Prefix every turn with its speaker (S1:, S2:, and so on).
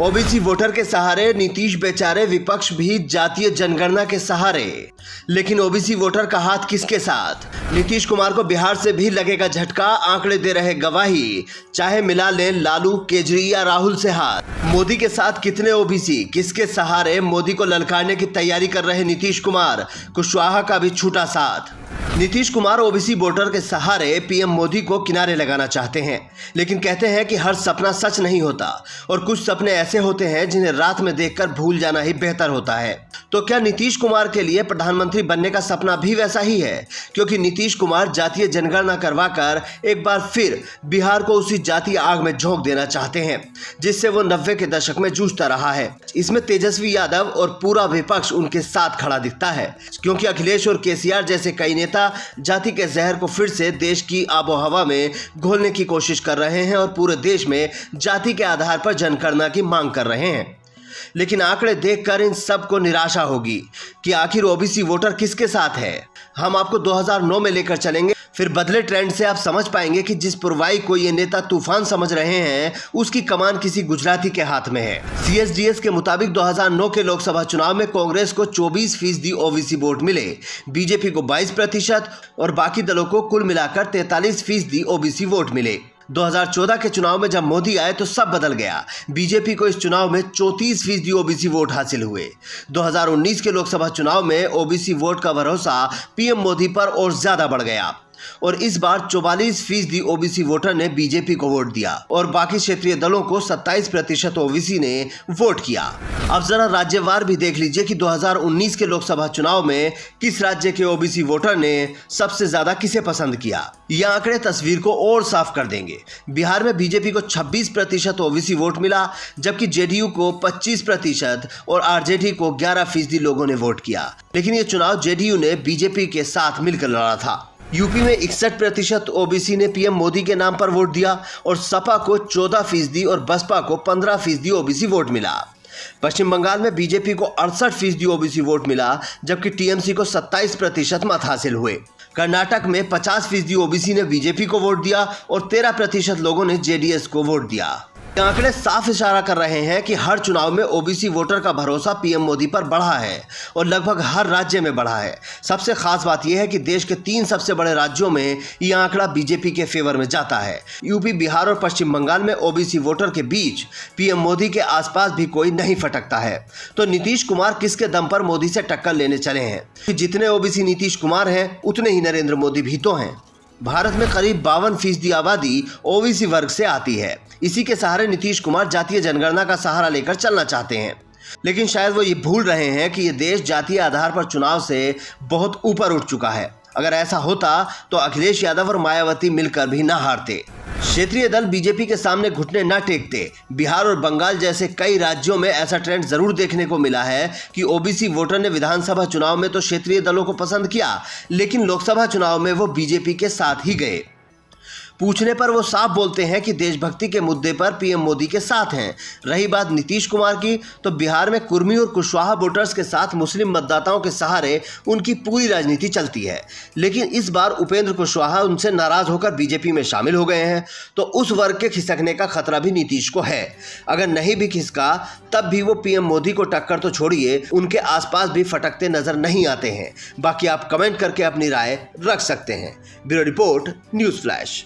S1: OBC voter के सहारे नीतीश बेचारे, विपक्ष भी जातीय जनगणना के सहारे। लेकिन ओबीसी वोटर का हाथ किसके साथ? नीतीश कुमार को बिहार से भी लगेगा झटका, आंकड़े दे रहे गवाही। चाहे मिला लें लालू, केजरी या राहुल से हाथ। मोदी के साथ कितने ओबीसी, किसके सहारे मोदी को ललकारने की तैयारी कर रहे नीतीश कुमार? कुशवाहा का भी छूटा साथ। नीतीश कुमार ओबीसी वोटर के सहारे पीएम मोदी को किनारे लगाना चाहते हैं, लेकिन कहते हैं कि हर सपना सच नहीं होता और कुछ सपने ऐसे होते हैं जिन्हें रात में देखकर भूल जाना ही बेहतर होता है। तो क्या नीतीश कुमार के लिए प्रधानमंत्री बनने का सपना भी वैसा ही है? क्योंकि नीतीश कुमार जातीय जनगणना करवाकर एक बार फिर बिहार को उसी जातीय आग में झोंक देना चाहते हैं जिससे वो 90 के दशक में जूझता रहा है। इसमें तेजस्वी यादव और पूरा विपक्ष उनके साथ खड़ा दिखता है, क्योंकि अखिलेश और केसीआर जैसे कई नेता जाति के जहर को फिर से देश की आबोहवा में घोलने की कोशिश कर रहे हैं और पूरे देश में जाति के आधार पर जनगणना की मांग कर रहे हैं। लेकिन आंकड़े देखकर इन सब को निराशा होगी कि आखिर ओबीसी वोटर किसके साथ है। हम आपको 2009 में लेकर चलेंगे, फिर बदले ट्रेंड से आप समझ पाएंगे कि जिस पुरवाई को ये नेता तूफान समझ रहे हैं उसकी कमान किसी गुजराती के हाथ में है। CSDS के मुताबिक 2009 के लोकसभा चुनाव में कांग्रेस को 24% ओबीसी वोट मिले, बीजेपी को 22% और बाकी दलों को कुल मिलाकर 43% ओबीसी वोट मिले। 2014 के चुनाव में जब मोदी आए तो सब बदल गया। बीजेपी को इस चुनाव में 34% ओबीसी वोट हासिल हुए। 2019 के लोकसभा चुनाव में ओबीसी वोट का भरोसा पीएम मोदी पर और ज्यादा बढ़ गया और इस बार 44% ओबीसी वोटर ने बीजेपी को वोट दिया और बाकी क्षेत्रीय दलों को 27% ओबीसी ने वोट किया। अब जरा राज्यवार भी देख लीजिए कि 2019 के लोकसभा चुनाव में किस राज्य के ओबीसी वोटर ने सबसे ज्यादा किसे पसंद किया। ये आंकड़े तस्वीर को और साफ कर देंगे। बिहार में बीजेपी को 26% ओबीसी वोट मिला, जबकि जेडीयू को 25% और आरजेडी को 11% लोगों ने वोट किया। लेकिन ये चुनाव जेडीयू ने बीजेपी के साथ मिलकर लड़ा था। यूपी में 61% ओबीसी ने पीएम मोदी के नाम पर वोट दिया और सपा को 14% और बसपा को 15% ओबीसी वोट मिला। पश्चिम बंगाल में बीजेपी को 68% ओबीसी वोट मिला, जबकि टीएमसी को 27% मत हासिल हुए। कर्नाटक में 50% ओबीसी ने बीजेपी को वोट दिया और 13% लोगों ने जेडीएस को वोट दिया। आंकड़े साफ इशारा कर रहे हैं कि हर चुनाव में ओबीसी वोटर का भरोसा पीएम मोदी पर बढ़ा है और लगभग हर राज्य में बढ़ा है। सबसे खास बात यह है कि देश के 3 सबसे बड़े राज्यों में यह आंकड़ा बीजेपी के फेवर में जाता है। यूपी, बिहार और पश्चिम बंगाल में ओबीसी वोटर के बीच पीएम मोदी के आसपास भी कोई नहीं फटकता है। तो नीतीश कुमार किसके दम पर मोदी से टक्कर लेने चले हैं? जितने ओबीसी नीतीश कुमार हैं उतने ही नरेंद्र मोदी भी तो हैं। भारत में करीब 52% आबादी ओबीसी वर्ग से आती है। इसी के सहारे नीतीश कुमार जातीय जनगणना का सहारा लेकर चलना चाहते हैं, लेकिन शायद वो ये भूल रहे हैं कि ये देश जातीय आधार पर चुनाव से बहुत ऊपर उठ चुका है। अगर ऐसा होता तो अखिलेश यादव और मायावती मिलकर भी ना हारते, क्षेत्रीय दल बीजेपी के सामने घुटने न टेकते। बिहार और बंगाल जैसे कई राज्यों में ऐसा ट्रेंड जरूर देखने को मिला है कि ओबीसी वोटर ने विधानसभा चुनाव में तो क्षेत्रीय दलों को पसंद किया, लेकिन लोकसभा चुनाव में वो बीजेपी के साथ ही गए। पूछने पर वो साफ बोलते हैं कि देशभक्ति के मुद्दे पर पीएम मोदी के साथ हैं। रही बात नीतीश कुमार की, तो बिहार में कुर्मी और कुशवाहा वोटर्स के साथ मुस्लिम मतदाताओं के सहारे उनकी पूरी राजनीति चलती है। लेकिन इस बार उपेंद्र कुशवाहा उनसे नाराज होकर बीजेपी में शामिल हो गए हैं, तो उस वर्ग के खिसकने का खतरा भी नीतीश को है। अगर नहीं भी खिसका तब भी वो पीएम मोदी को टक्कर तो छोड़िए, उनके आसपास भी फटकते नजर नहीं आते हैं। बाकी आप कमेंट करके अपनी राय रख सकते हैं। Bureau report, news flash.